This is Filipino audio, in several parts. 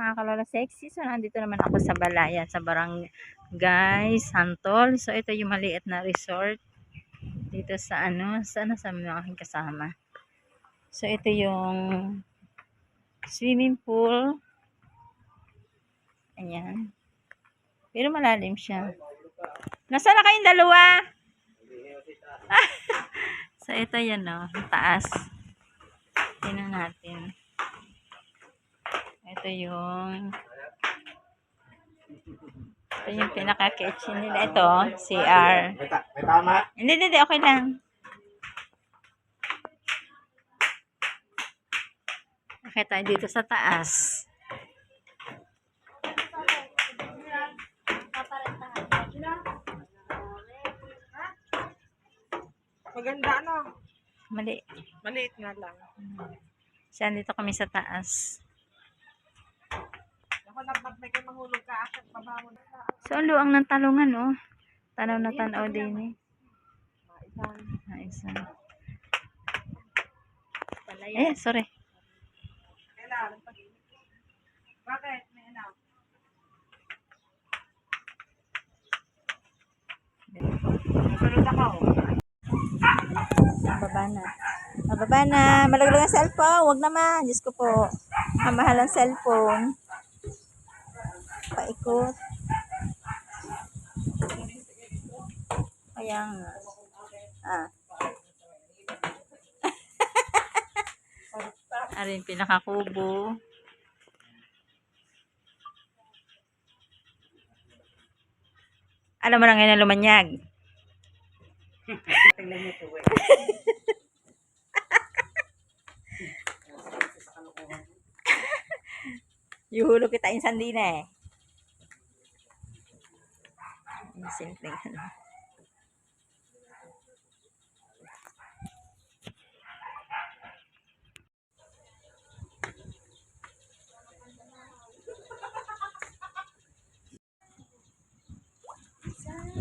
mga kalola sexy. So, nandito naman ako sa Balayan, sa Barangay Santol. So, ito yung maliit na resort dito sa sa mga aking kasama. So, ito yung swimming pool. Ayan. Pero malalim siya. Nasaan na kayong dalawa? So, ito yan, no? Taas. Tingnan natin. Ito yung pinaka-kitchen nila. Ito, CR. May tama. Hindi, okay lang. Okay tayo dito sa taas. Maganda no? Maliit nga lang. Siya, dito kami sa taas. Ako dapat may kayo mahulog ka akit pabawon. So, ang luang ng talungan, oh. Tanaw na tanaw din, eh. Isa. Sorry. Bakit? May anak? Sunod ako. Mababa na. Malaglag ang cellphone. Huwag naman. Diyos ko po. Ang mahal ang cellphone. Paikot. Kaya nga. Arin pinakakubo. Alam mo na ngayon na lumanyag. Yuhulo kita insan din eh. Simpleng ano.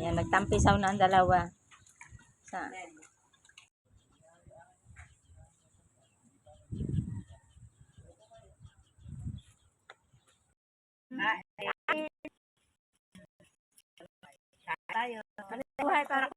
Yan, nagtampisaw na ang dalawa. Saan? Tayo. Buhay para